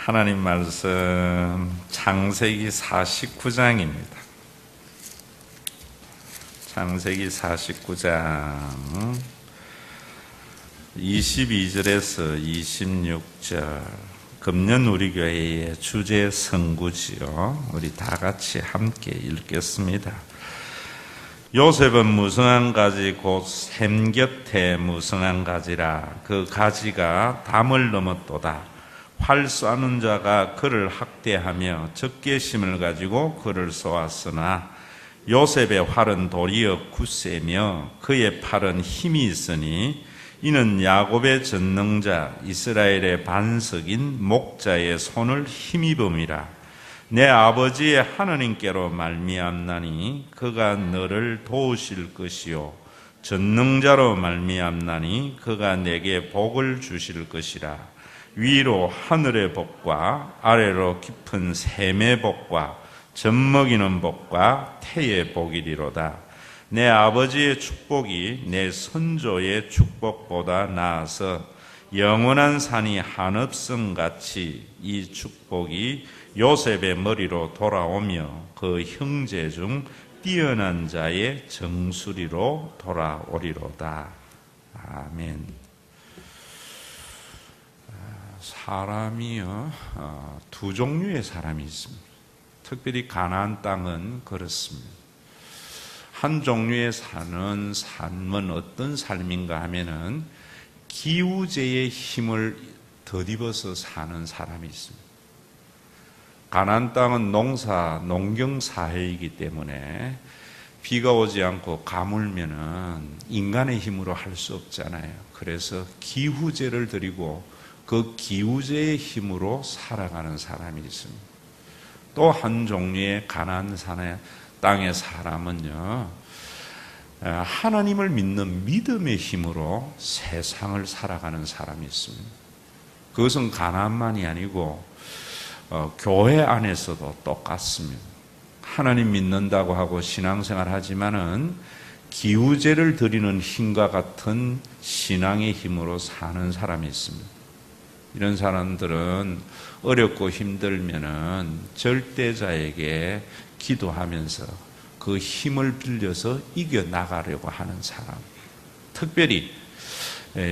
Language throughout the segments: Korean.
하나님 말씀 창세기 49장입니다. 창세기 49장 22절에서 26절. 금년 우리 교회의 주제 성구지요. 우리 다 같이 함께 읽겠습니다. 요셉은 무성한 가지 곧 샘 곁에 무성한 가지라. 그 가지가 담을 넘었도다. 활 쏘는 자가 그를 학대하며 적개심을 가지고 그를 쏘았으나 요셉의 활은 도리어 굳세며 그의 팔은 힘이 있으니 이는 야곱의 전능자 이스라엘의 반석인 목자의 손을 힘입음이라. 내 아버지의 하느님께로 말미암나니 그가 너를 도우실 것이요 전능자로 말미암나니 그가 내게 복을 주실 것이라. 위로 하늘의 복과 아래로 깊은 샘의 복과 젖먹이는 복과 태의 복이리로다. 내 아버지의 축복이 내 선조의 축복보다 나아서 영원한 산이 한없음같이 이 축복이 요셉의 머리로 돌아오며 그 형제 중 뛰어난 자의 정수리로 돌아오리로다. 아멘. 사람이요, 두 종류의 사람이 있습니다. 특별히 가나안 땅은 그렇습니다. 한 종류의 사는 삶은 어떤 삶인가 하면은 기우제의 힘을 덧입어서 사는 사람이 있습니다. 가나안 땅은 농경 사회이기 때문에 비가 오지 않고 가물면은 인간의 힘으로 할 수 없잖아요. 그래서 기후제를 드리고 그 기후제의 힘으로 살아가는 사람이 있습니다. 또 한 종류의 가나안 땅의 사람은요, 하나님을 믿는 믿음의 힘으로 세상을 살아가는 사람이 있습니다. 그것은 가나안만이 아니고 교회 안에서도 똑같습니다. 하나님 믿는다고 하고 신앙생활 하지만은 기후제를 드리는 힘과 같은 신앙의 힘으로 사는 사람이 있습니다. 이런 사람들은 어렵고 힘들면은 절대자에게 기도하면서 그 힘을 빌려서 이겨나가려고 하는 사람. 특별히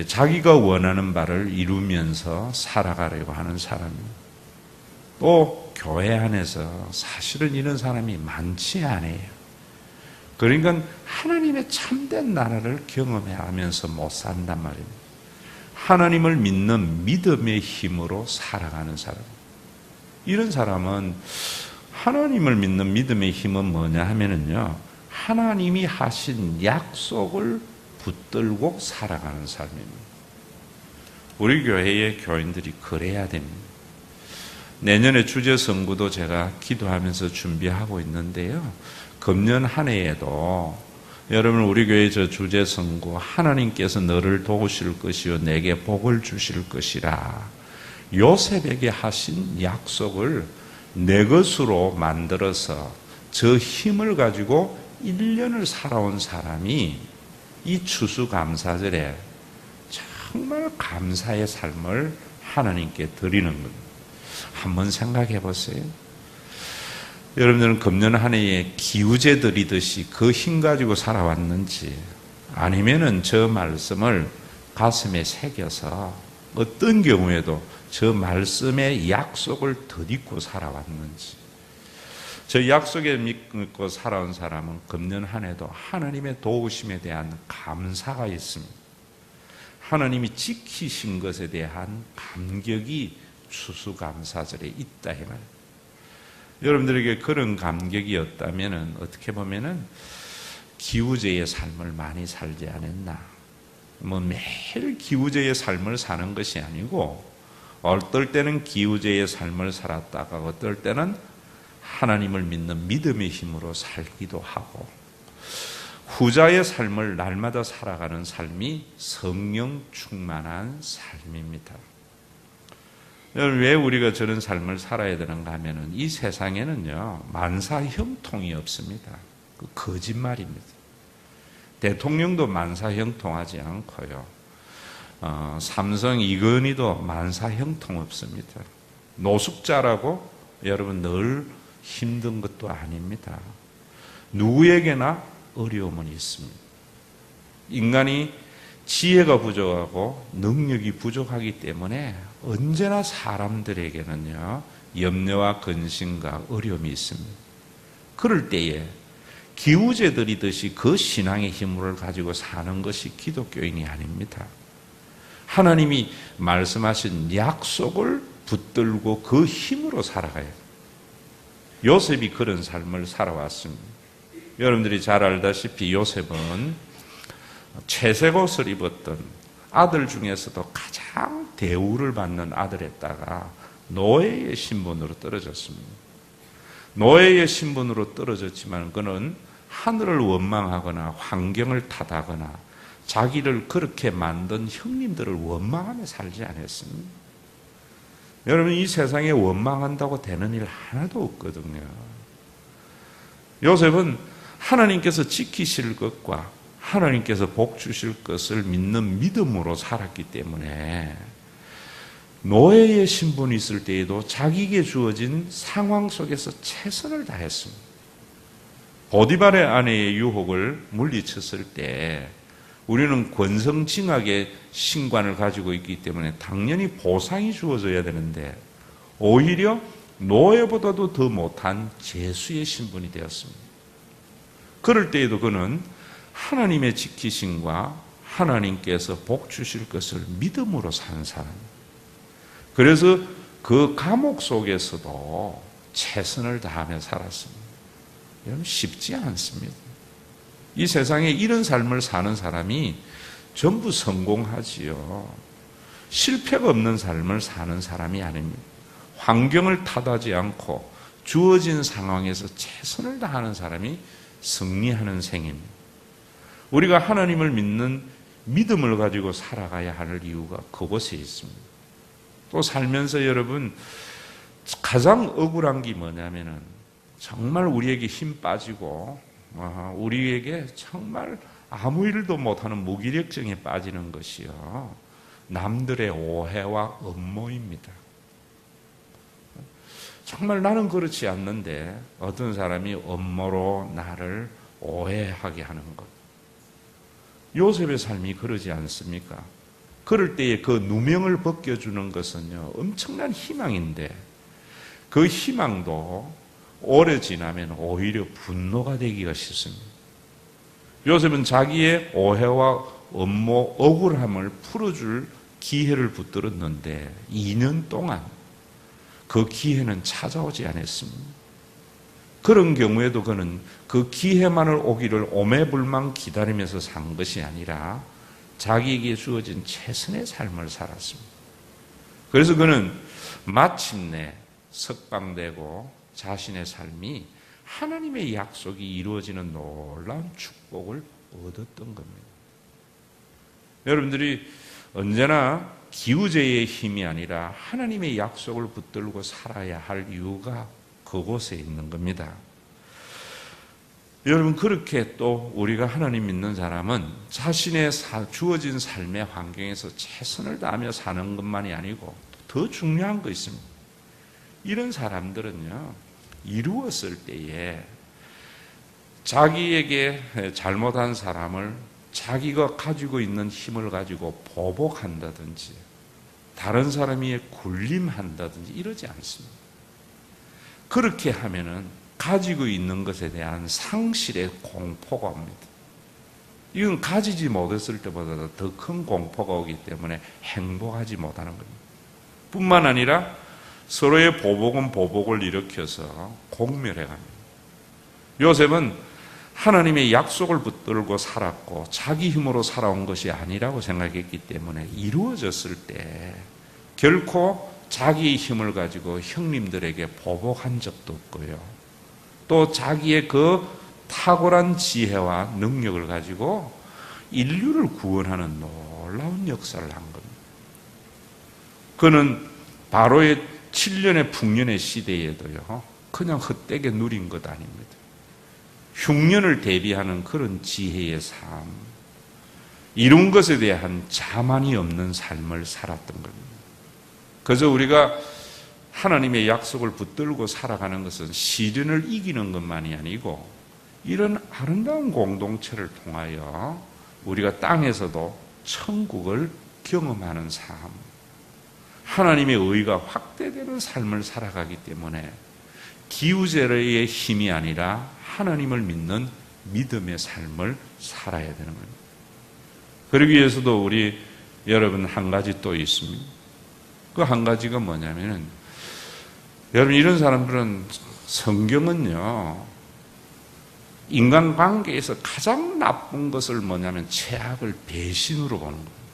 자기가 원하는 바를 이루면서 살아가려고 하는 사람입니다. 또 교회 안에서 사실은 이런 사람이 많지 않아요. 그러니까 하나님의 참된 나라를 경험하면서 못 산단 말입니다. 하나님을 믿는 믿음의 힘으로 살아가는 사람. 이런 사람은 하나님을 믿는 믿음의 힘은 뭐냐 하면은요, 하나님이 하신 약속을 붙들고 살아가는 삶입니다. 우리 교회의 교인들이 그래야 됩니다. 내년에 주제 선구도 제가 기도하면서 준비하고 있는데요. 금년 한 해에도 여러분 우리 교회 저 주제 선구 하나님께서 너를 도우실 것이요 내게 복을 주실 것이라 요셉에게 하신 약속을 내 것으로 만들어서 저 힘을 가지고 1년을 살아온 사람이 이 추수감사절에 정말 감사의 삶을 하나님께 드리는 겁니다. 한번 생각해 보세요. 여러분들은 금년 한 해에 기우제 드리듯이 그 힘 가지고 살아왔는지, 아니면은 저 말씀을 가슴에 새겨서 어떤 경우에도 저 말씀의 약속을 덧입고 살아왔는지. 저 약속에 믿고 살아온 사람은 금년 한 해도 하나님의 도우심에 대한 감사가 있습니다. 하나님이 지키신 것에 대한 감격이 추수감사절에 있다 이 말이에요. 여러분들에게 그런 감격이었다면 어떻게 보면은 기우제의 삶을 많이 살지 않았나. 매일 기우제의 삶을 사는 것이 아니고 어떨 때는 기우제의 삶을 살았다가 어떨 때는 하나님을 믿는 믿음의 힘으로 살기도 하고, 후자의 삶을 날마다 살아가는 삶이 성령 충만한 삶입니다. 왜 우리가 저런 삶을 살아야 되는가 하면은 이 세상에는요, 만사 형통이 없습니다. 그 거짓말입니다. 대통령도 만사 형통하지 않고요. 삼성 이건희도 만사 형통 없습니다. 노숙자라고 여러분 늘 힘든 것도 아닙니다. 누구에게나 어려움은 있습니다. 인간이 지혜가 부족하고 능력이 부족하기 때문에 언제나 사람들에게는요, 염려와 근심과 어려움이 있습니다. 그럴 때에 기우제들이듯이 그 신앙의 힘을 가지고 사는 것이 기독교인이 아닙니다. 하나님이 말씀하신 약속을 붙들고 그 힘으로 살아가야 돼요. 요셉이 그런 삶을 살아왔습니다. 여러분들이 잘 알다시피 요셉은 채색 옷을 입었던 아들 중에서도 가장 대우를 받는 아들에다가 노예의 신분으로 떨어졌습니다. 노예의 신분으로 떨어졌지만 그는 하늘을 원망하거나 환경을 탓하거나 자기를 그렇게 만든 형님들을 원망하며 살지 않았습니다. 여러분, 이 세상에 원망한다고 되는 일 하나도 없거든요. 요셉은 하나님께서 지키실 것과 하나님께서 복 주실 것을 믿는 믿음으로 살았기 때문에 노예의 신분이 있을 때에도 자기에게 주어진 상황 속에서 최선을 다했습니다. 보디발의 아내의 유혹을 물리쳤을 때 우리는 권성징악의 신관을 가지고 있기 때문에 당연히 보상이 주어져야 되는데 오히려 노예보다도 더 못한 제수의 신분이 되었습니다. 그럴 때에도 그는 하나님의 지키심과 하나님께서 복 주실 것을 믿음으로 산 사람입니다. 그래서 그 감옥 속에서도 최선을 다하며 살았습니다. 여러분, 쉽지 않습니다. 이 세상에 이런 삶을 사는 사람이 전부 성공하지요. 실패가 없는 삶을 사는 사람이 아닙니다. 환경을 탓하지 않고 주어진 상황에서 최선을 다하는 사람이 승리하는 생입니다. 우리가 하나님을 믿는 믿음을 가지고 살아가야 할 이유가 그곳에 있습니다. 또 살면서 여러분, 가장 억울한 게 뭐냐면은 정말 우리에게 힘 빠지고 우리에게 정말 아무 일도 못하는 무기력증에 빠지는 것이요, 남들의 오해와 음모입니다. 정말 나는 그렇지 않는데 어떤 사람이 음모로 나를 오해하게 하는 것. 요셉의 삶이 그러지 않습니까? 그럴 때에 그 누명을 벗겨주는 것은요, 엄청난 희망인데 그 희망도 오래 지나면 오히려 분노가 되기가 쉽습니다. 요셉은 자기의 오해와 음모, 억울함을 풀어줄 기회를 붙들었는데 2년 동안 그 기회는 찾아오지 않았습니다. 그런 경우에도 그는 그 기회만을 오기를 오매불망 기다리면서 산 것이 아니라 자기에게 주어진 최선의 삶을 살았습니다. 그래서 그는 마침내 석방되고 자신의 삶이 하나님의 약속이 이루어지는 놀라운 축복을 얻었던 겁니다. 여러분들이 언제나 기우제의 힘이 아니라 하나님의 약속을 붙들고 살아야 할 이유가 그곳에 있는 겁니다. 여러분, 그렇게 또 우리가 하나님 믿는 사람은 자신의 주어진 삶의 환경에서 최선을 다하며 사는 것만이 아니고 더 중요한 거 있습니다. 이런 사람들은요, 이루었을 때에 자기에게 잘못한 사람을 자기가 가지고 있는 힘을 가지고 보복한다든지 다른 사람이 군림한다든지 이러지 않습니다. 그렇게 하면은 가지고 있는 것에 대한 상실의 공포가 옵니다. 이건 가지지 못했을 때보다 더 큰 공포가 오기 때문에 행복하지 못하는 겁니다. 뿐만 아니라 서로의 보복은 보복을 일으켜서 공멸해 갑니다. 요셉은 하나님의 약속을 붙들고 살았고 자기 힘으로 살아온 것이 아니라고 생각했기 때문에 이루어졌을 때 결코 자기의 힘을 가지고 형님들에게 보복한 적도 없고요. 또 자기의 그 탁월한 지혜와 능력을 가지고 인류를 구원하는 놀라운 역사를 한 겁니다. 그는 바로의 7년의 풍년의 시대에도요, 그냥 헛되게 누린 것 아닙니다. 흉년을 대비하는 그런 지혜의 삶, 이룬 것에 대한 자만이 없는 삶을 살았던 겁니다. 그래서 우리가 하나님의 약속을 붙들고 살아가는 것은 시련을 이기는 것만이 아니고 이런 아름다운 공동체를 통하여 우리가 땅에서도 천국을 경험하는 삶, 하나님의 의가 확대되는 삶을 살아가기 때문에 기우제의 힘이 아니라 하나님을 믿는 믿음의 삶을 살아야 되는 겁니다. 그러기 위해서도 우리 여러분 한 가지 또 있습니다. 그 한 가지가 뭐냐면은 여러분 이런 사람들은 성경은요 인간관계에서 가장 나쁜 것을 뭐냐면 죄악을 배신으로 보는 거예요.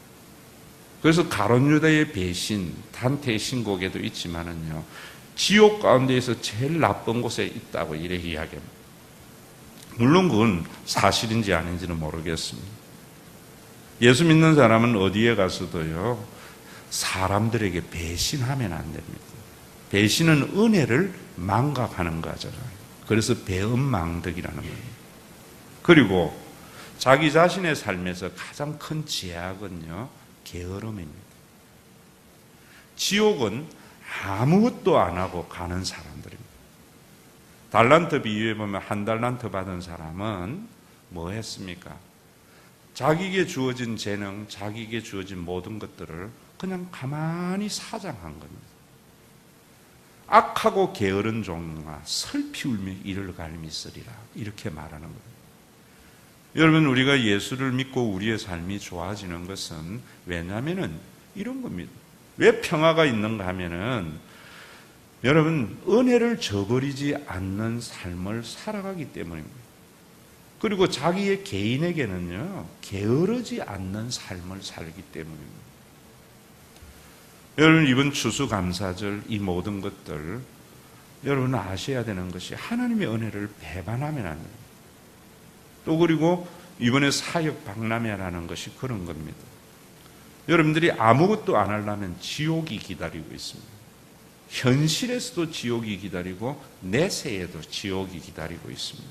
그래서 가룟 유다의 배신, 단테의 신곡에도 있지만은요 지옥 가운데에서 제일 나쁜 곳에 있다고 이렇게 이야기합니다. 물론 그건 사실인지 아닌지는 모르겠습니다. 예수 믿는 사람은 어디에 가서도요 사람들에게 배신하면 안 됩니다. 배신은 은혜를 망각하는 거잖아요. 그래서 배은망덕이라는 거예요. 그리고 자기 자신의 삶에서 가장 큰 죄악은요 게으름입니다. 지옥은 아무것도 안 하고 가는 사람들입니다. 달란트 비유에 보면 한 달란트 받은 사람은 뭐 했습니까? 자기에게 주어진 재능, 자기에게 주어진 모든 것들을 그냥 가만히 사장한 겁니다. 악하고 게으른 종류가 슬피 울며 이를 갈미 쓰리라 이렇게 말하는 거예요. 여러분 우리가 예수를 믿고 우리의 삶이 좋아지는 것은 왜냐하면 이런 겁니다. 왜 평화가 있는가 하면은 여러분 은혜를 저버리지 않는 삶을 살아가기 때문입니다. 그리고 자기의 개인에게는요 게으르지 않는 삶을 살기 때문입니다. 여러분 이번 추수감사절 이 모든 것들 여러분 아셔야 되는 것이 하나님의 은혜를 배반하면 안 돼요. 또 그리고 이번에 사역 박람회라는 것이 그런 겁니다. 여러분들이 아무것도 안 하려면 지옥이 기다리고 있습니다. 현실에서도 지옥이 기다리고 내세에도 지옥이 기다리고 있습니다.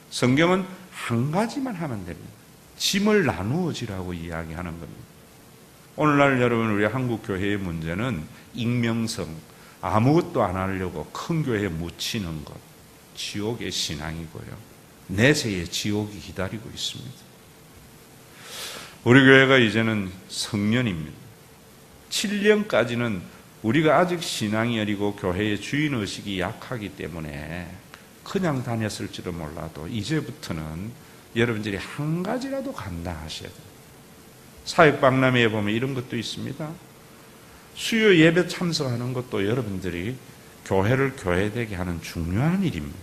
성경은 한 가지만 하면 됩니다. 짐을 나누어지라고 이야기하는 겁니다. 오늘날 여러분 우리 한국 교회의 문제는 익명성, 아무것도 안 하려고 큰 교회에 묻히는 것, 지옥의 신앙이고요. 내세에 지옥이 기다리고 있습니다. 우리 교회가 이제는 성년입니다. 7년까지는 우리가 아직 신앙이 어리고 교회의 주인의식이 약하기 때문에 그냥 다녔을지도 몰라도 이제부터는 여러분들이 한 가지라도 감당하셔야 돼요. 사역박람회에 보면 이런 것도 있습니다. 수요 예배 참석하는 것도 여러분들이 교회를 교회되게 하는 중요한 일입니다.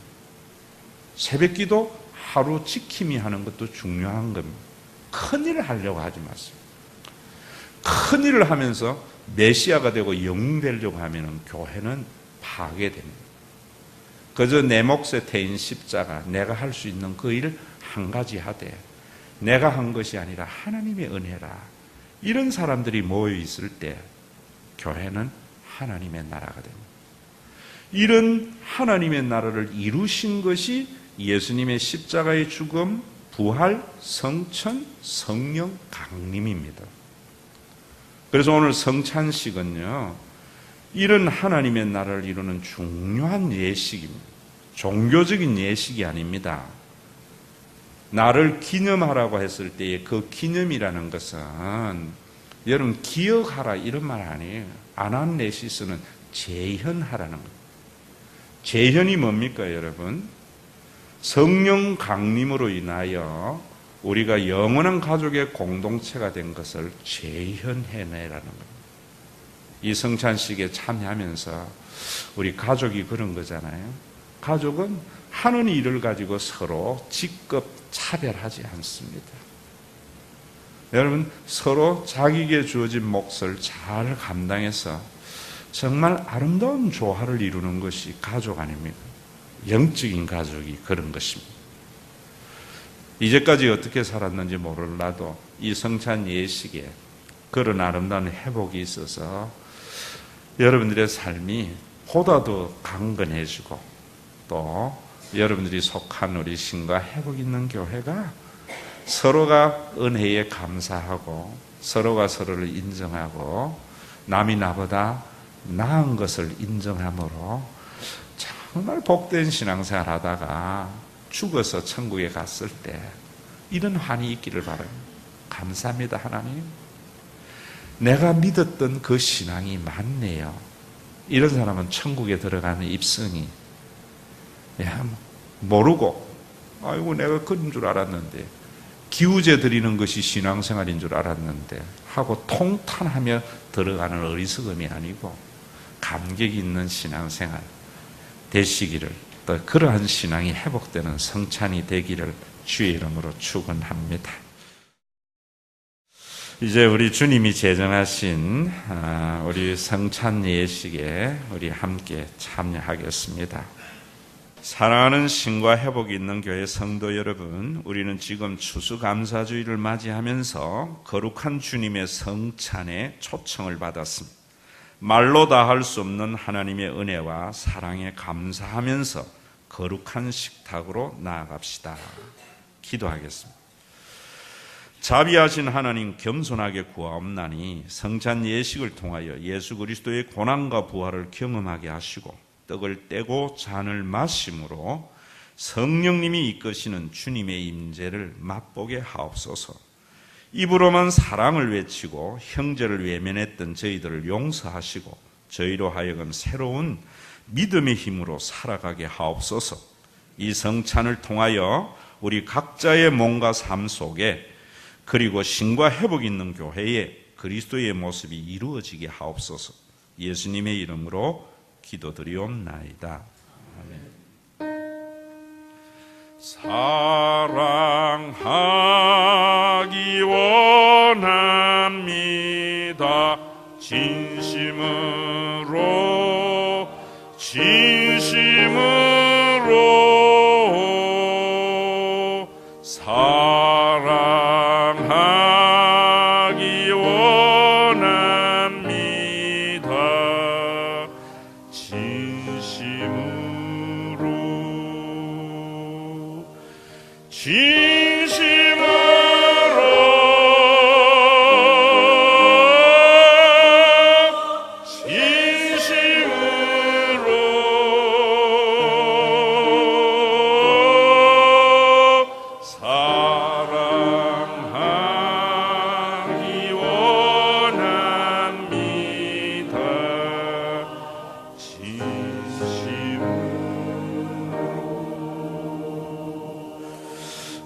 새벽기도 하루 지킴이 하는 것도 중요한 겁니다. 큰일을 하려고 하지 마세요. 큰일을 하면서 메시아가 되고 영웅 되려고 하면 교회는 파괴됩니다. 그저 내 몫에 태인 십자가, 내가 할 수 있는 그 일을 한 가지 하되 내가 한 것이 아니라 하나님의 은혜라. 이런 사람들이 모여 있을 때 교회는 하나님의 나라가 됩니다. 이런 하나님의 나라를 이루신 것이 예수님의 십자가의 죽음, 부활, 성천, 성령 강림입니다. 그래서 오늘 성찬식은요, 이런 하나님의 나라를 이루는 중요한 예식입니다. 종교적인 예식이 아닙니다. 나를 기념하라고 했을 때의 그 기념이라는 것은 여러분 기억하라 이런 말 아니에요. 아나네시스는 재현하라는 거예요. 재현이 뭡니까 여러분? 성령 강림으로 인하여 우리가 영원한 가족의 공동체가 된 것을 재현해내라는 거예요. 이 성찬식에 참여하면서 우리 가족이 그런 거잖아요. 가족은 하는 일을 가지고 서로 직급 차별하지 않습니다. 여러분 서로 자기에게 주어진 몫을 잘 감당해서 정말 아름다운 조화를 이루는 것이 가족 아닙니까? 영적인 가족이 그런 것입니다. 이제까지 어떻게 살았는지 몰라도 이 성찬 예식에 그런 아름다운 회복이 있어서 여러분들의 삶이 보다 더 강건해지고 또 여러분들이 속한 우리 신과 회복 있는 교회가 서로가 은혜에 감사하고 서로가 서로를 인정하고 남이 나보다 나은 것을 인정함으로 정말 복된 신앙생활 하다가 죽어서 천국에 갔을 때 이런 환희 있기를 바랍니다. 감사합니다, 하나님. 내가 믿었던 그 신앙이 맞네요. 이런 사람은 천국에 들어가는 입성이 모르고 아이고 내가 그런 줄 알았는데, 기우제 드리는 것이 신앙생활인 줄 알았는데 하고 통탄하며 들어가는 어리석음이 아니고 감격이 있는 신앙생활 되시기를, 또 그러한 신앙이 회복되는 성찬이 되기를 주의 이름으로 축원합니다. 이제 우리 주님이 제정하신 우리 성찬 예식에 우리 함께 참여하겠습니다. 사랑하는 신과 회복이 있는 교회 성도 여러분, 우리는 지금 추수감사주의를 맞이하면서 거룩한 주님의 성찬에 초청을 받았습니다. 말로 다 할 수 없는 하나님의 은혜와 사랑에 감사하면서 거룩한 식탁으로 나아갑시다. 기도하겠습니다. 자비하신 하나님, 겸손하게 구하옵나니 성찬 예식을 통하여 예수 그리스도의 고난과 부활을 경험하게 하시고 떡을 떼고 잔을 마심으로 성령님이 이끄시는 주님의 임재를 맛보게 하옵소서. 입으로만 사랑을 외치고 형제를 외면했던 저희들을 용서하시고 저희로 하여금 새로운 믿음의 힘으로 살아가게 하옵소서. 이 성찬을 통하여 우리 각자의 몸과 삶 속에, 그리고 신과 회복 있는 교회에 그리스도의 모습이 이루어지게 하옵소서. 예수님의 이름으로 기도드리옵나이다. 아멘. 사랑하기 원합니다. 진심으로 사랑하기 원합니다.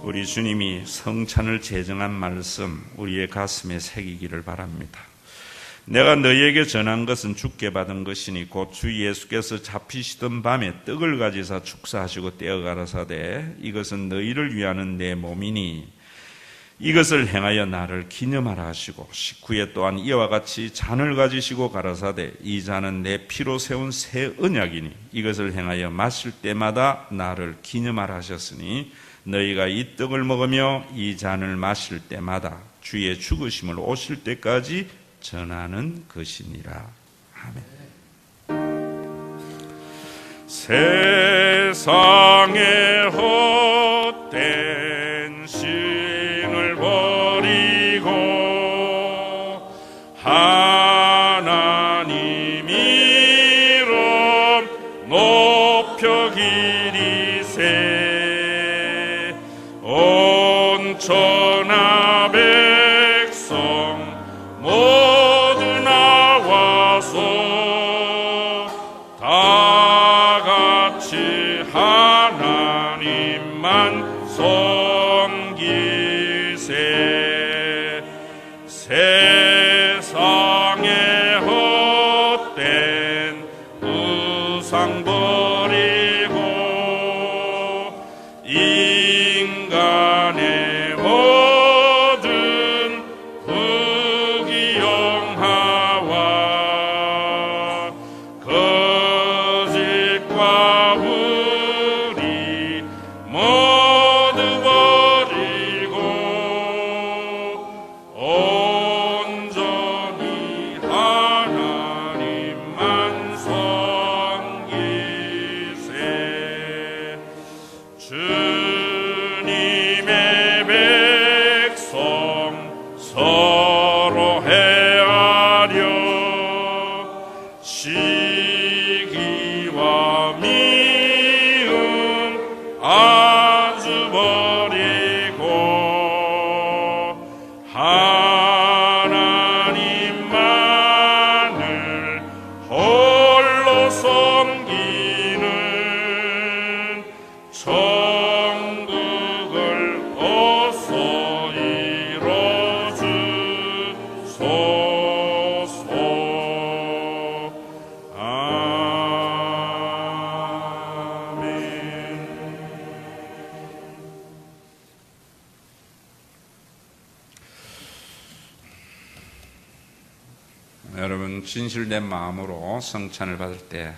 우리 주님이 성찬을 제정한 말씀 우리의 가슴에 새기기를 바랍니다. 내가 너희에게 전한 것은 주께 받은 것이니 곧 주 예수께서 잡히시던 밤에 떡을 가지사 축사하시고 떼어 가라사대 이것은 너희를 위하는 내 몸이니 이것을 행하여 나를 기념하라 하시고 식후에 또한 이와 같이 잔을 가지시고 가라사대 이 잔은 내 피로 세운 새 언약이니 이것을 행하여 마실 때마다 나를 기념하라 하셨으니 너희가 이 떡을 먹으며 이 잔을 마실 때마다 주의 죽으심을 오실 때까지 전하는 것이니라. 아멘. 세상의 헛된 신을 버리고 하나님 이름 높여 기리세 온 천하 백성 모두 나와서 다 같이 하나님만 섬기세 세상의 헛된 우상 버리고 인간의 모든 부귀영화와 거짓과 불의 모두 버리고 온전히 하나님만 섬기세 주님의 백성 서로 헤아려 시 아주 버리고 하나님만을 홀로 섬기는 천국을 어서 이뤄주소서. 여러분, 진실된 마음으로 성찬을 받을 때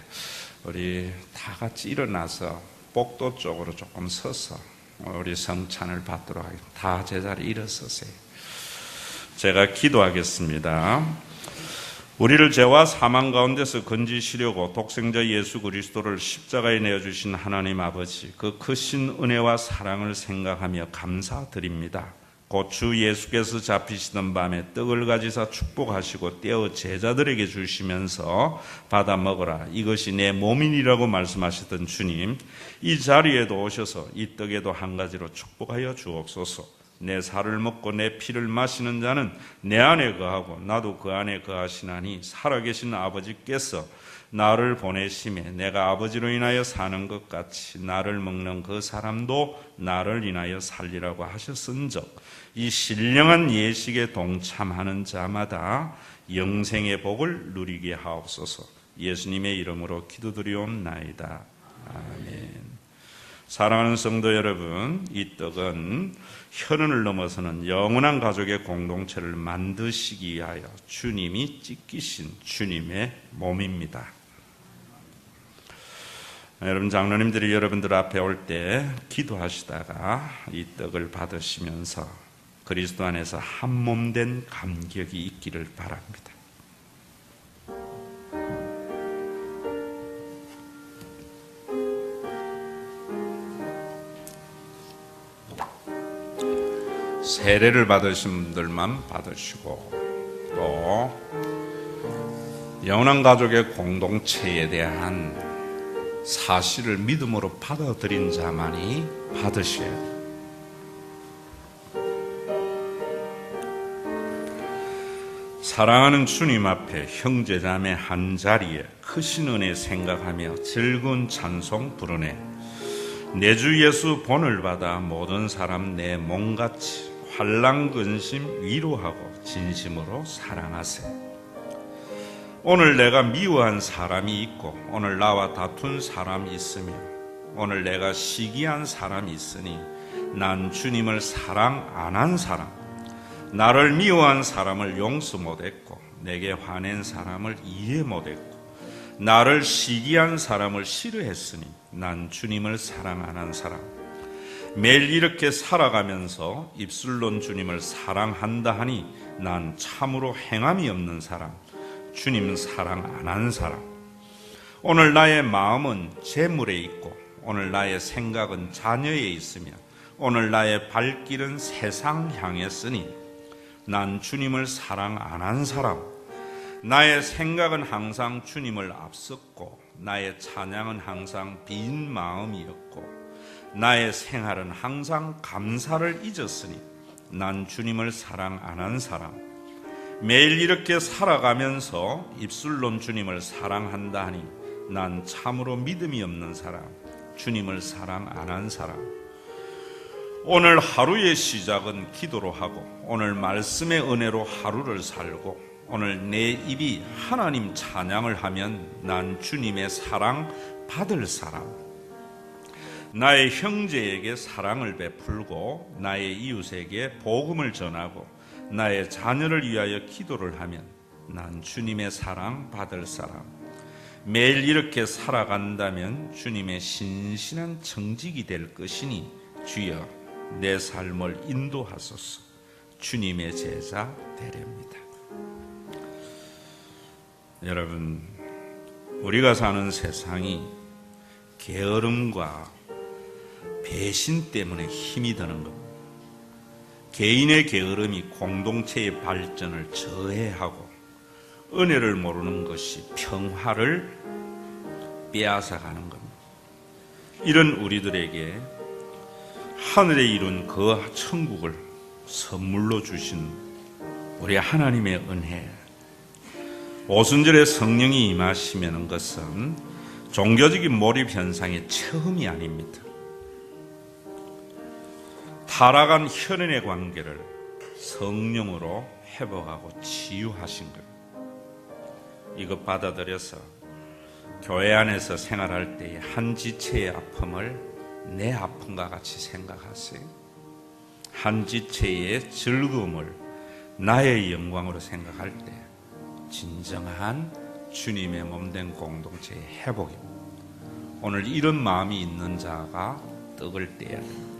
우리 다 같이 일어나서 복도 쪽으로 조금 서서 우리 성찬을 받도록 하겠습니다. 다 제자리에 일어서세요. 제가 기도하겠습니다. 우리를 죄와 사망 가운데서 건지시려고 독생자 예수 그리스도를 십자가에 내어주신 하나님 아버지, 그 크신 은혜와 사랑을 생각하며 감사드립니다. 곧 주 예수께서 잡히시던 밤에 떡을 가지사 축복하시고 떼어 제자들에게 주시면서 받아 먹어라, 이것이 내 몸이니라고 말씀하셨던 주님, 이 자리에도 오셔서 이 떡에도 한 가지로 축복하여 주옵소서. 내 살을 먹고 내 피를 마시는 자는 내 안에 거하고 나도 그 안에 거하시나니 살아계신 아버지께서 나를 보내심에 내가 아버지로 인하여 사는 것 같이 나를 먹는 그 사람도 나를 인하여 살리라고 하셨은즉 이 신령한 예식에 동참하는 자마다 영생의 복을 누리게 하옵소서. 예수님의 이름으로 기도드리옵나이다. 아멘. 사랑하는 성도 여러분, 이 떡은 혈연을 넘어서는 영원한 가족의 공동체를 만드시기 위하여 주님이 찢기신 주님의 몸입니다. 여러분, 장로님들이 여러분들 앞에 올 때 기도하시다가 이 떡을 받으시면서 그리스도 안에서 한 몸 된 감격이 있기를 바랍니다. 세례를 받으신 분들만 받으시고 또 영원한 가족의 공동체에 대한 사실을 믿음으로 받아들인 자만이 받으셔야 돼요. 사랑하는 주님 앞에 형제자매 한 자리에 크신 은혜 생각하며 즐거운 찬송 부르네. 내 주 예수 본을 받아 모든 사람 내 몸같이 환난근심 위로하고 진심으로 사랑하세. 오늘 내가 미워한 사람이 있고 오늘 나와 다툰 사람이 있으며 오늘 내가 시기한 사람이 있으니 난 주님을 사랑 안 한 사람, 나를 미워한 사람을 용서 못했고 내게 화낸 사람을 이해 못했고 나를 시기한 사람을 싫어했으니 난 주님을 사랑 안 한 사람, 매일 이렇게 살아가면서 입술론 주님을 사랑한다 하니 난 참으로 행함이 없는 사람, 주님 사랑 안 한 사람, 오늘 나의 마음은 재물에 있고 오늘 나의 생각은 자녀에 있으며 오늘 나의 발길은 세상 향했으니 난 주님을 사랑 안 한 사람, 나의 생각은 항상 주님을 앞섰고 나의 찬양은 항상 빈 마음이었고 나의 생활은 항상 감사를 잊었으니 난 주님을 사랑 안 한 사람, 매일 이렇게 살아가면서 입술론 주님을 사랑한다 하니 난 참으로 믿음이 없는 사람, 주님을 사랑 안 한 사람, 오늘 하루의 시작은 기도로 하고 오늘 말씀의 은혜로 하루를 살고 오늘 내 입이 하나님 찬양을 하면 난 주님의 사랑 받을 사람, 나의 형제에게 사랑을 베풀고 나의 이웃에게 복음을 전하고 나의 자녀를 위하여 기도를 하면 난 주님의 사랑 받을 사람, 매일 이렇게 살아간다면 주님의 신실한 청직이 될 것이니 주여 내 삶을 인도하소서. 주님의 제자 되렵니다. 여러분, 우리가 사는 세상이 게으름과 배신 때문에 힘이 드는 겁니다. 개인의 게으름이 공동체의 발전을 저해하고 은혜를 모르는 것이 평화를 빼앗아가는 겁니다. 이런 우리들에게 하늘에 이룬 그 천국을 선물로 주신 우리 하나님의 은혜, 오순절에 성령이 임하시면 것은 종교적인 몰입 현상의 처음이 아닙니다. 타락한 혈연의 관계를 성령으로 회복하고 치유하신 것, 이것 받아들여서 교회 안에서 생활할 때의 한 지체의 아픔을 내 아픔과 같이 생각하세요. 한 지체의 즐거움을 나의 영광으로 생각할 때 진정한 주님의 몸된 공동체의 회복입니다. 오늘 이런 마음이 있는 자가 떡을 떼야 됩니다.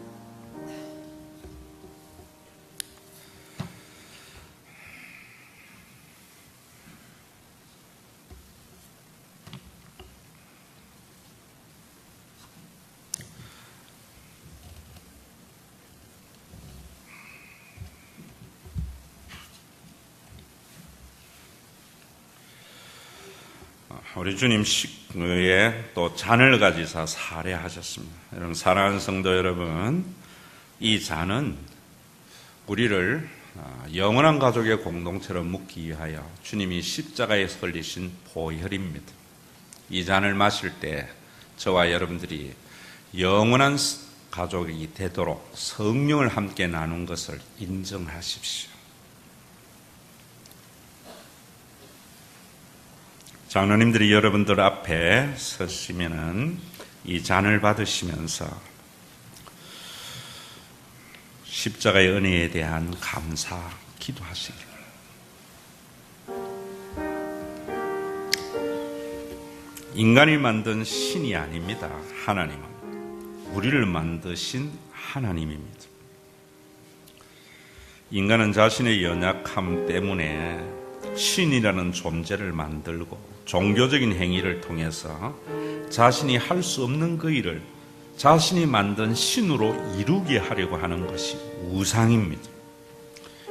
우리 주님 식구에 또 잔을 가지사 살해하셨습니다. 여러분, 사랑하는 성도 여러분, 이 잔은 우리를 영원한 가족의 공동체로 묶기 위하여 주님이 십자가에 흘리신 보혈입니다. 이 잔을 마실 때 저와 여러분들이 영원한 가족이 되도록 성령을 함께 나눈 것을 인정하십시오. 장로님들이 여러분들 앞에 서시면은 이 잔을 받으시면서 십자가의 은혜에 대한 감사 기도하시길. 인간이 만든 신이 아닙니다. 하나님은 우리를 만드신 하나님입니다. 인간은 자신의 연약함 때문에 신이라는 존재를 만들고 종교적인 행위를 통해서 자신이 할 수 없는 그 일을 자신이 만든 신으로 이루게 하려고 하는 것이 우상입니다.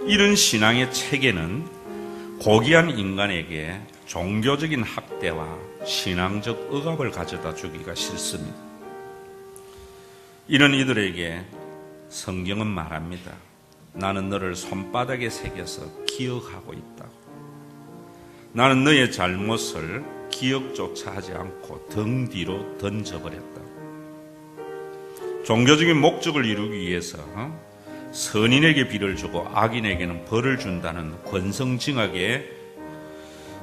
이런 신앙의 체계는 고귀한 인간에게 종교적인 학대와 신앙적 억압을 가져다 주기가 싫습니다. 이런 이들에게 성경은 말합니다. 나는 너를 손바닥에 새겨서 기억하고 있다고. 나는 너의 잘못을 기억조차 하지 않고 등 뒤로 던져버렸다고. 종교적인 목적을 이루기 위해서 선인에게 비를 주고 악인에게는 벌을 준다는 권성징악의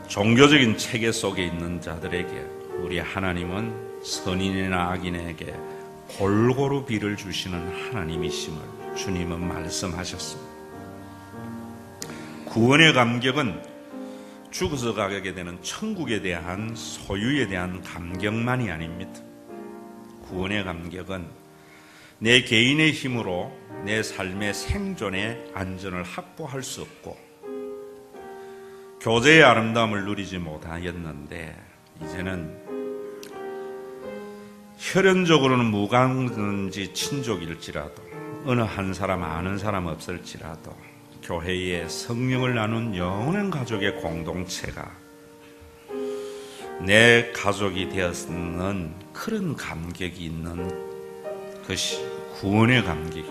종교적인 체계 속에 있는 자들에게 우리 하나님은 선인이나 악인에게 골고루 비를 주시는 하나님이심을 주님은 말씀하셨습니다. 구원의 감격은 죽어서 가게 되는 천국에 대한 소유에 대한 감격만이 아닙니다. 구원의 감격은 내 개인의 힘으로 내 삶의 생존의 안전을 확보할 수 없고 교제의 아름다움을 누리지 못하였는데 이제는 혈연적으로는 무관지 친족일지라도 어느 한 사람 아는 사람 없을지라도 교회에 성령을 나눈 영원한 가족의 공동체가 내 가족이 되었는 그런 감격이 있는 것이 구원의 감격이.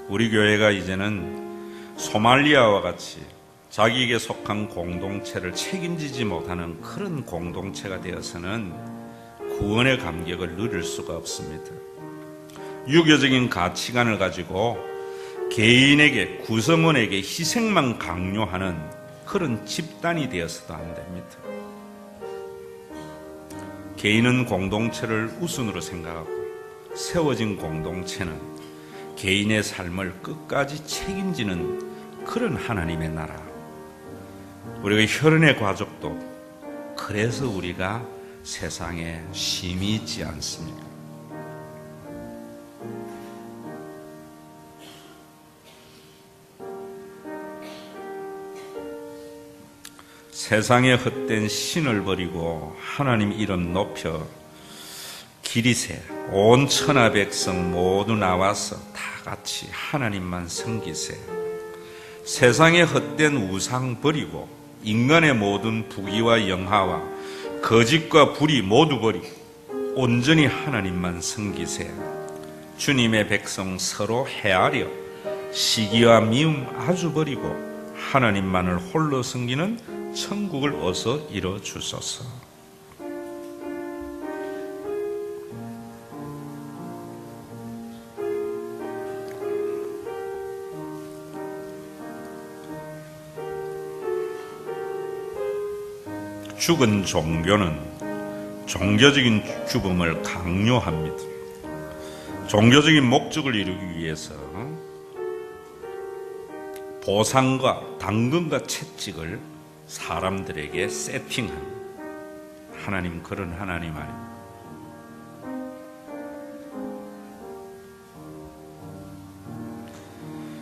우리 교회가 이제는 소말리아와 같이 자기에게 속한 공동체를 책임지지 못하는 그런 공동체가 되어서는 구원의 감격을 누릴 수가 없습니다. 유교적인 가치관을 가지고 개인에게, 구성원에게 희생만 강요하는 그런 집단이 되어서도 안 됩니다. 개인은 공동체를 우선으로 생각하고 세워진 공동체는 개인의 삶을 끝까지 책임지는 그런 하나님의 나라. 우리가 혈연의 가족도 그래서 우리가 세상에 심히 있지 않습니까? 세상에 헛된 신을 버리고 하나님 이름 높여 기리세. 온 천하 백성 모두 나와서 다 같이 하나님만 섬기세. 세상에 헛된 우상 버리고 인간의 모든 부귀와 영화와 거짓과 불의 모두 버리고 온전히 하나님만 섬기세. 주님의 백성 서로 헤아려 시기와 미움 아주 버리고 하나님만을 홀로 섬기는 천국을 어서 이뤄 주소서. 죽은 종교는 종교적인 죽음을 강요합니다. 종교적인 목적을 이루기 위해서 보상과 당근과 채찍을 사람들에게 세팅합니다. 하나님 그런 하나님 아닙니다.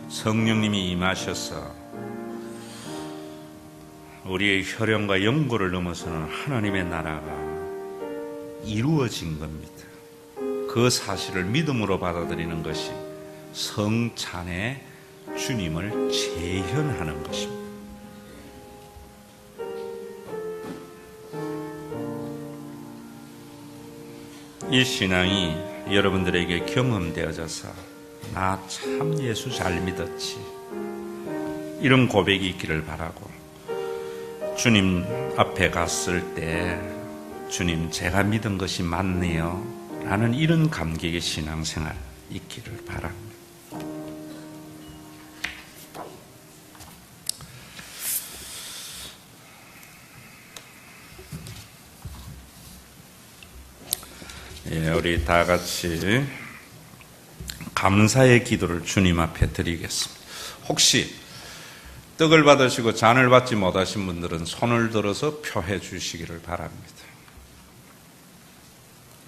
성령님이 임하셔서 우리의 혈연과 연고를 넘어서는 하나님의 나라가 이루어진 겁니다. 그 사실을 믿음으로 받아들이는 것이 성찬에 주님을 재현하는 것입니다. 이 신앙이 여러분들에게 경험되어져서 나 참 예수 잘 믿었지, 이런 고백이 있기를 바라고, 주님 앞에 갔을 때 주님 제가 믿은 것이 맞네요 라는 이런 감격의 신앙생활 있기를 바랍니다. 예, 우리 다 같이 감사의 기도를 주님 앞에 드리겠습니다. 혹시 떡을 받으시고 잔을 받지 못하신 분들은 손을 들어서 표해 주시기를 바랍니다.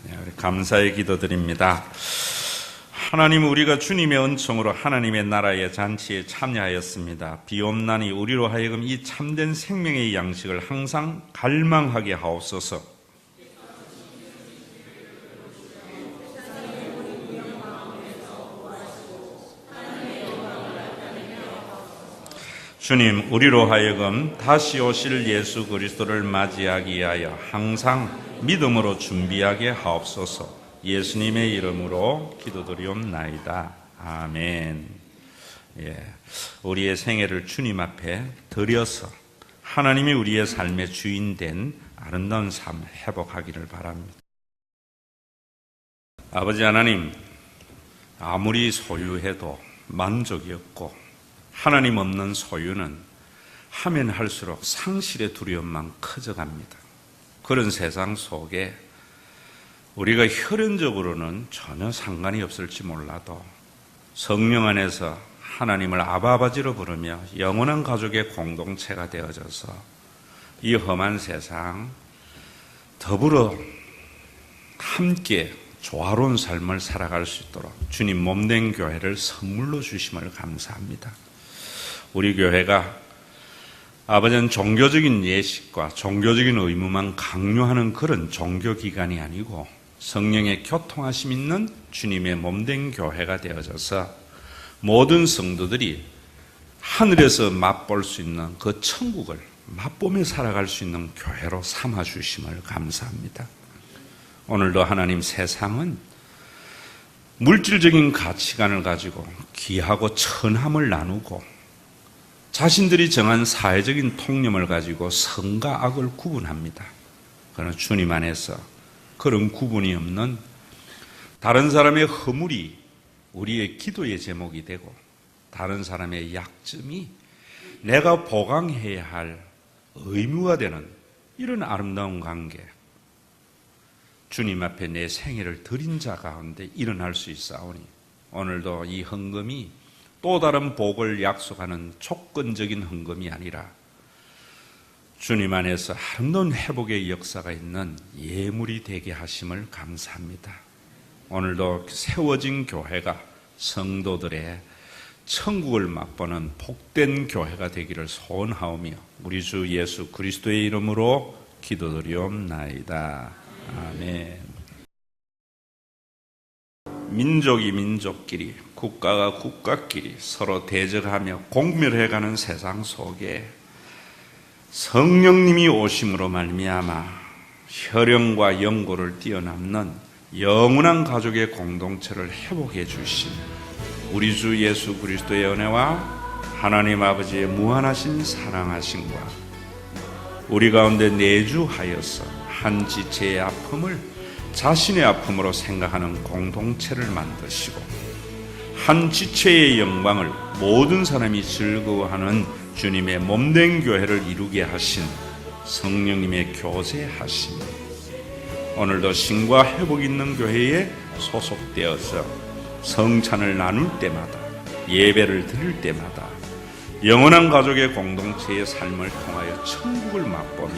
네, 우리 감사의 기도 드립니다. 하나님, 우리가 주님의 은총으로 하나님의 나라의 잔치에 참여하였습니다. 비옵나니 우리로 하여금 이 참된 생명의 양식을 항상 갈망하게 하옵소서. 주님, 우리로 하여금 다시 오실 예수 그리스도를 맞이하기 위하여 항상 믿음으로 준비하게 하옵소서. 예수님의 이름으로 기도드리옵나이다. 아멘. 예, 우리의 생애를 주님 앞에 드려서 하나님이 우리의 삶의 주인된 아름다운 삶 회복하기를 바랍니다. 아버지 하나님, 아무리 소유해도 만족이 없고 하나님 없는 소유는 하면 할수록 상실의 두려움만 커져갑니다. 그런 세상 속에 우리가 혈연적으로는 전혀 상관이 없을지 몰라도 성령 안에서 하나님을 아바아버지로 부르며 영원한 가족의 공동체가 되어져서 이 험한 세상 더불어 함께 조화로운 삶을 살아갈 수 있도록 주님 몸된 교회를 선물로 주심을 감사합니다. 우리 교회가 아버지는 종교적인 예식과 종교적인 의무만 강요하는 그런 종교기관이 아니고 성령의 교통하심 있는 주님의 몸된 교회가 되어져서 모든 성도들이 하늘에서 맛볼 수 있는 그 천국을 맛보며 살아갈 수 있는 교회로 삼아주심을 감사합니다. 오늘도 하나님, 세상은 물질적인 가치관을 가지고 귀하고 천함을 나누고 자신들이 정한 사회적인 통념을 가지고 선과 악을 구분합니다. 그러나 주님 안에서 그런 구분이 없는 다른 사람의 허물이 우리의 기도의 제목이 되고 다른 사람의 약점이 내가 보강해야 할 의무가 되는 이런 아름다운 관계, 주님 앞에 내 생애를 드린 자 가운데 일어날 수 있사오니 오늘도 이 헌금이 또 다른 복을 약속하는 조건적인 헌금이 아니라 주님 안에서 아름다운 회복의 역사가 있는 예물이 되게 하심을 감사합니다. 오늘도 세워진 교회가 성도들의 천국을 맛보는 복된 교회가 되기를 소원하오며 우리 주 예수 그리스도의 이름으로 기도드리옵나이다. 아멘. 민족이 민족끼리, 국가가 국가끼리 서로 대적하며 공멸해가는 세상 속에 성령님이 오심으로 말미암아 혈연과 연고를 뛰어넘는 영원한 가족의 공동체를 회복해 주신 우리 주 예수 그리스도의 은혜와 하나님 아버지의 무한하신 사랑하심과 우리 가운데 내주하여서 한 지체의 아픔을 자신의 아픔으로 생각하는 공동체를 만드시고 한 지체의 영광을 모든 사람이 즐거워하는 주님의 몸된 교회를 이루게 하신 성령님의 교제하심, 오늘도 신과 회복 있는 교회에 소속되어서 성찬을 나눌 때마다, 예배를 드릴 때마다 영원한 가족의 공동체의 삶을 통하여 천국을 맛보며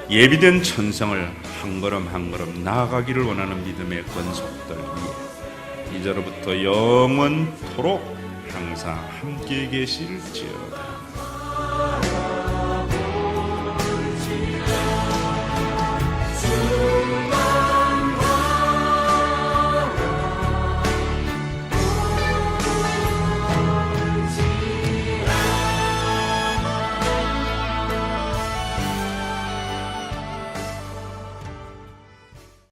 예비된 천성을 한 걸음 한 걸음 나아가기를 원하는 믿음의 권속들 위에 이제로부터 영원토록 항상 함께 계실지어다.